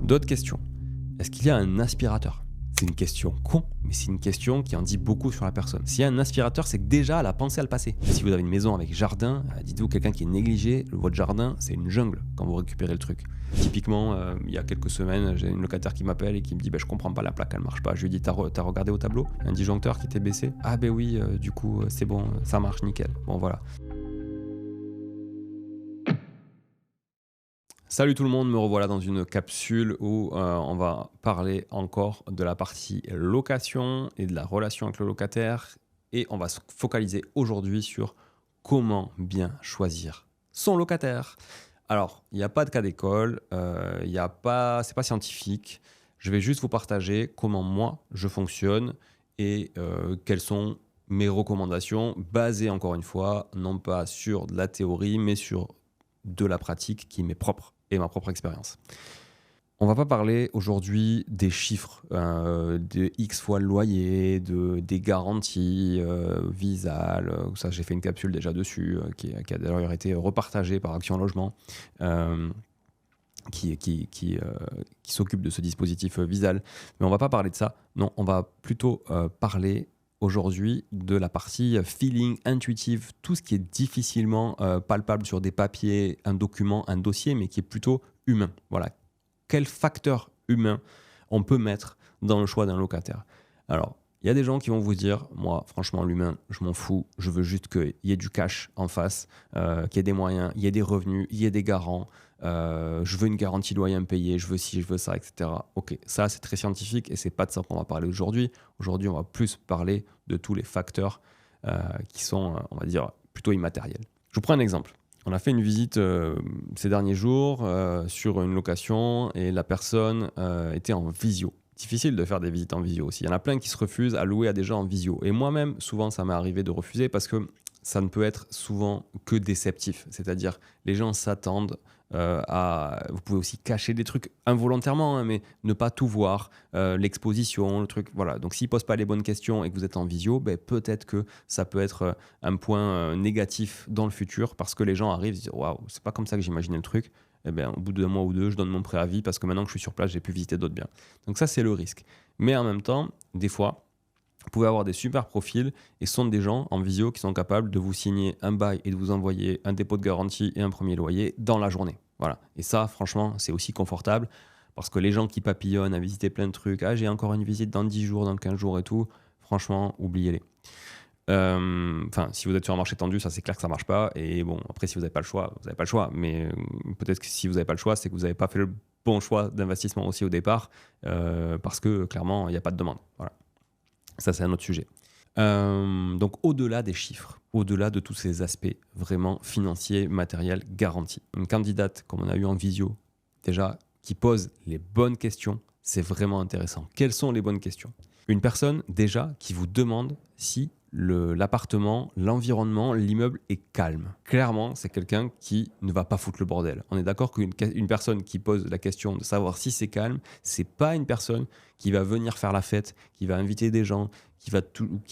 D'autres questions. Est-ce qu'il y a un aspirateur? C'est une question con, mais c'est une question qui en dit beaucoup sur la personne. S'il y a un aspirateur, c'est que déjà, elle a pensé à le passer. Si vous avez une maison avec jardin, dites-vous quelqu'un qui est négligé, votre jardin, c'est une jungle quand vous récupérez le truc. Typiquement, il y a quelques semaines, j'ai une locataire qui m'appelle et qui me dit je comprends pas, la plaque, elle marche pas. Je lui dis t'as regardé au tableau? Un disjoncteur qui était baissé? Ah ben oui, du coup, c'est bon, ça marche, nickel. Bon, voilà. Salut tout le monde, me revoilà dans une capsule où on va parler encore de la partie location et de la relation avec le locataire. Et on va se focaliser aujourd'hui sur comment bien choisir son locataire. Alors, il n'y a pas de cas d'école, c'est pas scientifique. Je vais juste vous partager comment moi je fonctionne et quelles sont mes recommandations basées encore une fois, non pas sur de la théorie, mais sur de la pratique qui m'est propre et ma propre expérience. On va pas parler aujourd'hui des chiffres, de X fois le loyer, des garanties Visal. Ça, j'ai fait une capsule déjà dessus, qui a d'ailleurs été repartagée par Action Logement, qui s'occupe de ce dispositif Visal. Mais on va pas parler de ça. Non, on va plutôt parler aujourd'hui de la partie feeling, intuitive, tout ce qui est difficilement palpable sur des papiers, un document, un dossier, mais qui est plutôt humain. Voilà. Quel facteur humain on peut mettre dans le choix d'un locataire? Alors, il y a des gens qui vont vous dire, moi, franchement, l'humain, je m'en fous, je veux juste qu'il y ait du cash en face, qu'il y ait des moyens, il y ait des revenus, il y ait des garants, je veux une garantie loyer impayé, je veux ci, je veux ça, etc. Ok, ça, c'est très scientifique et c'est pas de ça qu'on va parler aujourd'hui. Aujourd'hui, on va plus parler de tous les facteurs qui sont, on va dire, plutôt immatériels. Je vous prends un exemple. On a fait une visite ces derniers jours sur une location et la personne était en visio. Difficile de faire des visites en visio aussi. Il y en a plein qui se refusent à louer à des gens en visio. Et moi-même, souvent, ça m'est arrivé de refuser parce que ça ne peut être souvent que déceptif. C'est-à-dire, les gens s'attendent vous pouvez aussi cacher des trucs involontairement, hein, mais ne pas tout voir, l'exposition, le truc, voilà. Donc s'ils ne posent pas les bonnes questions et que vous êtes en visio, peut-être que ça peut être un point négatif dans le futur parce que les gens arrivent et se disent waouh, c'est pas comme ça que j'imaginais le truc. Au bout d'un mois ou deux, je donne mon préavis parce que maintenant que je suis sur place, j'ai pu visiter d'autres biens. Donc ça, c'est le risque. Mais en même temps, des fois, vous pouvez avoir des super profils et ce sont des gens en visio qui sont capables de vous signer un bail et de vous envoyer un dépôt de garantie et un premier loyer dans la journée. Voilà. Et ça, franchement, c'est aussi confortable parce que les gens qui papillonnent à visiter plein de trucs, j'ai encore une visite dans 10 jours, dans 15 jours et tout, franchement, oubliez-les. Si vous êtes sur un marché tendu, ça c'est clair que ça marche pas. Et bon, après, si vous n'avez pas le choix, vous n'avez pas le choix. Mais peut-être que si vous n'avez pas le choix, c'est que vous n'avez pas fait le bon choix d'investissement aussi au départ parce que clairement, il n'y a pas de demande. Voilà. Ça, c'est un autre sujet. Donc, au-delà des chiffres, au-delà de tous ces aspects vraiment financiers, matériels, garantis, une candidate, comme on a eu en visio, déjà, qui pose les bonnes questions, c'est vraiment intéressant. Quelles sont les bonnes questions? Une personne, déjà, qui vous demande si l'appartement, l'environnement, l'immeuble est calme. Clairement, c'est quelqu'un qui ne va pas foutre le bordel. On est d'accord qu'une personne qui pose la question de savoir si c'est calme, c'est pas une personne qui va venir faire la fête, qui va inviter des gens, qui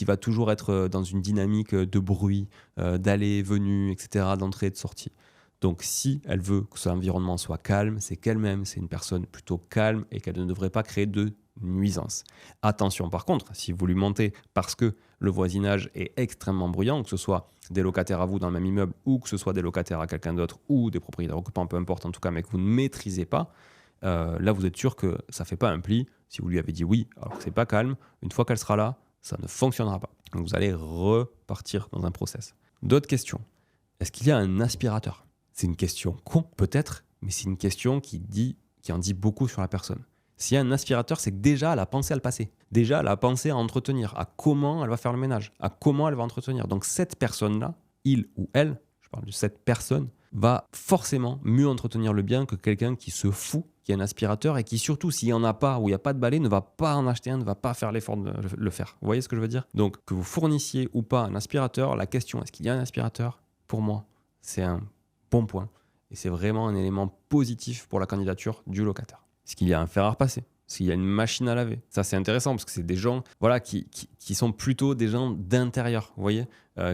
va toujours être dans une dynamique de bruit, d'aller, venue, etc., d'entrée et de sortie. Donc, si elle veut que son environnement soit calme, c'est qu'elle-même, c'est une personne plutôt calme et qu'elle ne devrait pas créer de nuisance. Attention par contre, si vous lui mentez parce que le voisinage est extrêmement bruyant, que ce soit des locataires à vous dans le même immeuble ou que ce soit des locataires à quelqu'un d'autre ou des propriétaires occupants, peu importe en tout cas, mais que vous ne maîtrisez pas, là vous êtes sûr que ça ne fait pas un pli. Si vous lui avez dit oui alors que c'est pas calme, une fois qu'elle sera là, ça ne fonctionnera pas. Donc vous allez repartir dans un process. D'autres questions. Est-ce qu'il y a un aspirateur? C'est une question con peut-être, mais c'est une question qui en dit beaucoup sur la personne. S'il y a un aspirateur, c'est que déjà, elle a pensé à le passer. Déjà, elle a pensé à entretenir, à comment elle va faire le ménage, à comment elle va entretenir. Donc, cette personne-là, il ou elle, je parle de cette personne, va forcément mieux entretenir le bien que quelqu'un qui se fout qu'il y a un aspirateur et qui, surtout, s'il n'y en a pas ou il n'y a pas de balai, ne va pas en acheter un, ne va pas faire l'effort de le faire. Vous voyez ce que je veux dire? Donc, que vous fournissiez ou pas un aspirateur, la question, est-ce qu'il y a un aspirateur? Pour moi, c'est un bon point. Et c'est vraiment un élément positif pour la candidature du locataire. Est-ce qu'il y a un fer à repasser? Est-ce qu'il y a une machine à laver? Ça, c'est intéressant parce que c'est des gens qui sont plutôt des gens d'intérieur, vous voyez,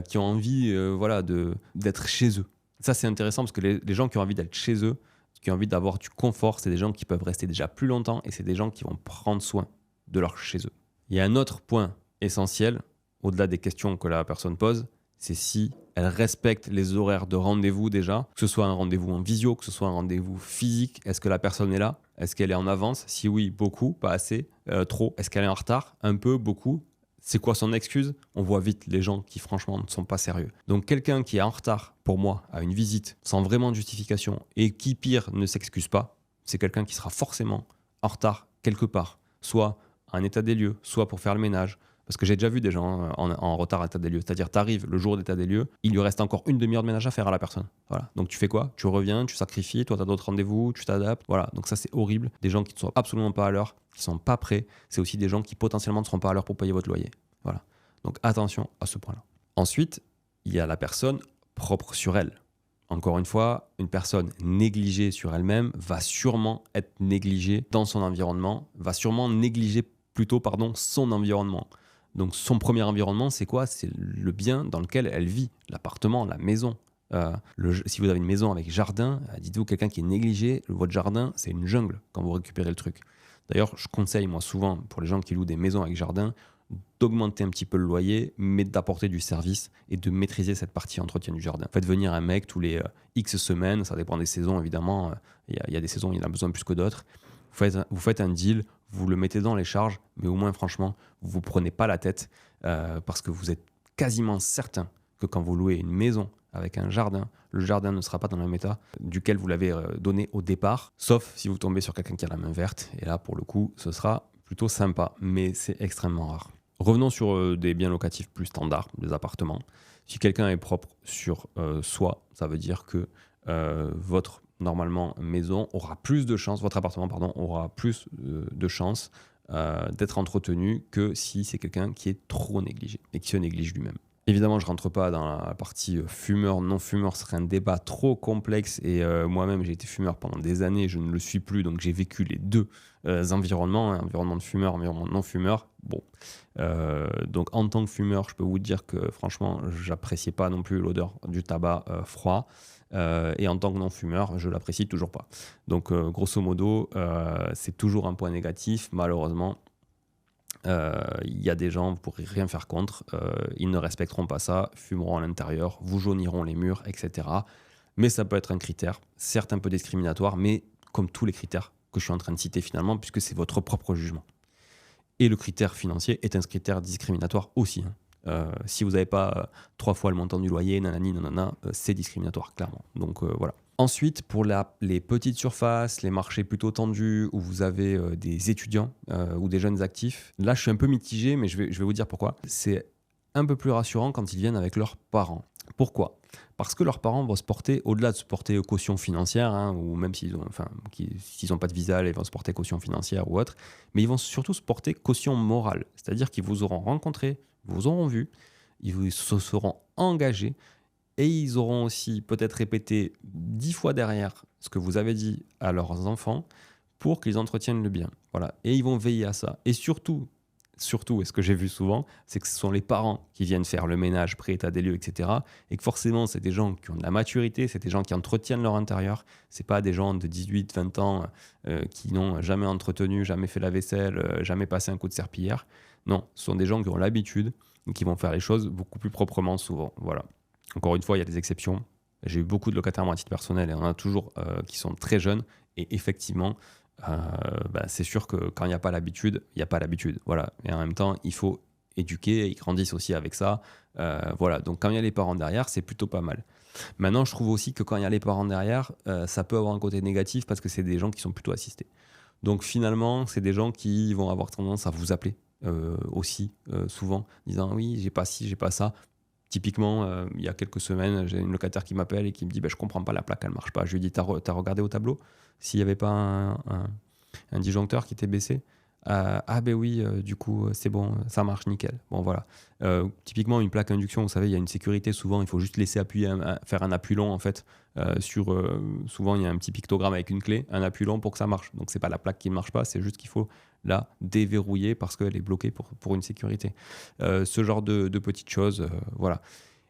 qui ont envie d'être chez eux. Ça, c'est intéressant parce que les gens qui ont envie d'être chez eux, qui ont envie d'avoir du confort, c'est des gens qui peuvent rester déjà plus longtemps et c'est des gens qui vont prendre soin de leur chez eux. Il y a un autre point essentiel, au-delà des questions que la personne pose, c'est si elle respecte les horaires de rendez-vous déjà, que ce soit un rendez-vous en visio, que ce soit un rendez-vous physique. Est-ce que la personne est là? Est-ce qu'elle est en avance? Si oui, beaucoup, pas assez, trop. Est-ce qu'elle est en retard? Un peu, beaucoup. C'est quoi son excuse? On voit vite les gens qui franchement ne sont pas sérieux. Donc quelqu'un qui est en retard, pour moi, à une visite, sans vraiment de justification, et qui pire ne s'excuse pas, c'est quelqu'un qui sera forcément en retard quelque part, soit à un état des lieux, soit pour faire le ménage. Parce que j'ai déjà vu des gens en retard à l'état des lieux. C'est-à-dire, tu arrives le jour d'état des lieux, il lui reste encore une demi-heure de ménage à faire à la personne. Voilà. Donc tu fais quoi? Tu reviens, tu sacrifies, toi tu as d'autres rendez-vous, tu t'adaptes. Voilà. Donc ça, c'est horrible. Des gens qui ne sont absolument pas à l'heure, qui ne sont pas prêts. C'est aussi des gens qui potentiellement ne seront pas à l'heure pour payer votre loyer. Voilà. Donc attention à ce point-là. Ensuite, il y a la personne propre sur elle. Encore une fois, une personne négligée sur elle-même va sûrement être négligée dans son environnement, va sûrement négliger son environnement. Donc son premier environnement, c'est quoi? C'est le bien dans lequel elle vit, l'appartement, la maison. Si vous avez une maison avec jardin, dites-vous, quelqu'un qui est négligé, votre jardin, c'est une jungle quand vous récupérez le truc. D'ailleurs, je conseille moi souvent pour les gens qui louent des maisons avec jardin, d'augmenter un petit peu le loyer, mais d'apporter du service et de maîtriser cette partie entretien du jardin. Faites venir un mec tous les X semaines, ça dépend des saisons évidemment, il y a des saisons où il en a besoin plus que d'autres. Vous faites un deal, vous le mettez dans les charges, mais au moins franchement, vous ne vous prenez pas la tête parce que vous êtes quasiment certain que quand vous louez une maison avec un jardin, le jardin ne sera pas dans le même état duquel vous l'avez donné au départ, sauf si vous tombez sur quelqu'un qui a la main verte, et là pour le coup, ce sera plutôt sympa, mais c'est extrêmement rare. Revenons sur des biens locatifs plus standards, des appartements. Si quelqu'un est propre sur soi, ça veut dire que votre normalement maison aura plus de chances, votre appartement pardon, aura plus de chances d'être entretenu que si c'est quelqu'un qui est trop négligé et qui se néglige lui-même. Évidemment, je ne rentre pas dans la partie fumeur, non-fumeur, ce serait un débat trop complexe et moi-même j'ai été fumeur pendant des années, je ne le suis plus, donc j'ai vécu les deux environnements, environnement de fumeur, environnement de non-fumeur. Bon, donc en tant que fumeur, je peux vous dire que franchement, j'appréciais pas non plus l'odeur du tabac froid. Et en tant que non-fumeur, je l'apprécie toujours pas. Donc, grosso modo, c'est toujours un point négatif. Malheureusement, il y a des gens, vous ne pourrez rien faire contre. Ils ne respecteront pas ça, fumeront à l'intérieur, vous jauniront les murs, etc. Mais ça peut être un critère, certes un peu discriminatoire, mais comme tous les critères que je suis en train de citer finalement, puisque c'est votre propre jugement. Et le critère financier est un critère discriminatoire aussi. Si vous n'avez pas 3 fois le montant du loyer, nanani, nanana, c'est discriminatoire, clairement. Donc voilà. Ensuite, pour les petites surfaces, les marchés plutôt tendus, où vous avez des étudiants ou des jeunes actifs, là je suis un peu mitigé, mais je vais vous dire pourquoi. C'est un peu plus rassurant quand ils viennent avec leurs parents. Pourquoi? Parce que leurs parents vont se porter, au-delà de se porter caution financière, ou même s'ils n'ont pas de visa, ils vont se porter caution financière ou autre, mais ils vont surtout se porter caution morale. C'est-à-dire qu'ils vous auront rencontré, vous auront vu, ils se seront engagés et ils auront aussi peut-être répété 10 fois derrière ce que vous avez dit à leurs enfants pour qu'ils entretiennent le bien. Voilà. Et ils vont veiller à ça. Et surtout, et ce que j'ai vu souvent, c'est que ce sont les parents qui viennent faire le ménage, pré-état des lieux, etc. Et que forcément, c'est des gens qui ont de la maturité, c'est des gens qui entretiennent leur intérieur. C'est pas des gens de 18, 20 ans qui n'ont jamais entretenu, jamais fait la vaisselle, jamais passé un coup de serpillière. Non, ce sont des gens qui ont l'habitude et qui vont faire les choses beaucoup plus proprement souvent. Voilà. Encore une fois, il y a des exceptions. J'ai eu beaucoup de locataires moi, à titre personnel et on en a toujours qui sont très jeunes. Et effectivement, c'est sûr que quand il n'y a pas l'habitude, il n'y a pas l'habitude. Voilà. Et en même temps, il faut éduquer. Ils grandissent aussi avec ça. Voilà. Donc quand il y a les parents derrière, c'est plutôt pas mal. Maintenant, je trouve aussi que quand il y a les parents derrière, ça peut avoir un côté négatif parce que c'est des gens qui sont plutôt assistés. Donc finalement, c'est des gens qui vont avoir tendance à vous appeler aussi souvent, disant oui, j'ai pas ci, j'ai pas ça. Typiquement, il y a quelques semaines, j'ai une locataire qui m'appelle et qui me dit je comprends pas, la plaque elle marche pas. Je lui dis t'as regardé au tableau s'il n'y avait pas un disjoncteur qui était baissé? Ben oui, du coup c'est bon, ça marche nickel. Bon voilà. Typiquement une plaque induction, vous savez, il y a une sécurité souvent, il faut juste laisser appuyer, faire un appui long en fait. Souvent il y a un petit pictogramme avec une clé, un appui long pour que ça marche. Donc c'est pas la plaque qui ne marche pas, c'est juste qu'il faut la déverrouiller parce qu'elle est bloquée pour une sécurité. Ce genre de petites choses, voilà.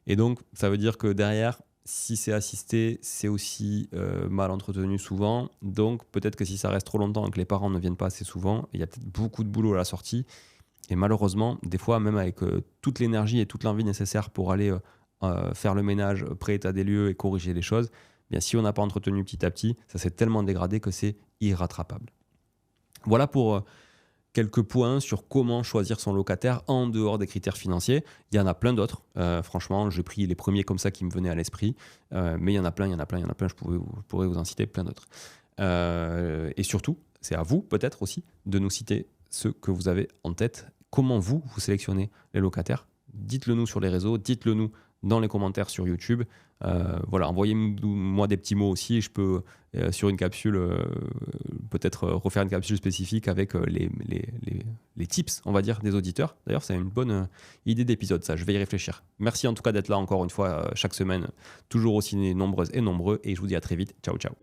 Et donc ça veut dire que derrière, Si c'est assisté, c'est aussi mal entretenu souvent. Donc peut-être que si ça reste trop longtemps et que les parents ne viennent pas assez souvent, il y a peut-être beaucoup de boulot à la sortie. Et malheureusement, des fois, même avec toute l'énergie et toute l'envie nécessaire pour aller faire le ménage, pré-état des lieux et corriger les choses, bien, si on n'a pas entretenu petit à petit, ça s'est tellement dégradé que c'est irrattrapable. Voilà pour quelques points sur comment choisir son locataire en dehors des critères financiers. Il y en a plein d'autres. Franchement, j'ai pris les premiers comme ça qui me venaient à l'esprit. Mais il y en a plein. Je pourrais vous en citer plein d'autres. Et surtout, c'est à vous peut-être aussi de nous citer ceux que vous avez en tête. Comment vous sélectionnez les locataires? Dites-le nous sur les réseaux, dites-le nous dans les commentaires sur YouTube. Voilà, envoyez-moi des petits mots aussi. Je peux, sur une capsule, peut-être refaire une capsule spécifique avec les tips, on va dire, des auditeurs. D'ailleurs, c'est une bonne idée d'épisode, ça. Je vais y réfléchir. Merci en tout cas d'être là encore une fois chaque semaine, toujours aussi nombreuses et nombreux. Et je vous dis à très vite. Ciao, ciao.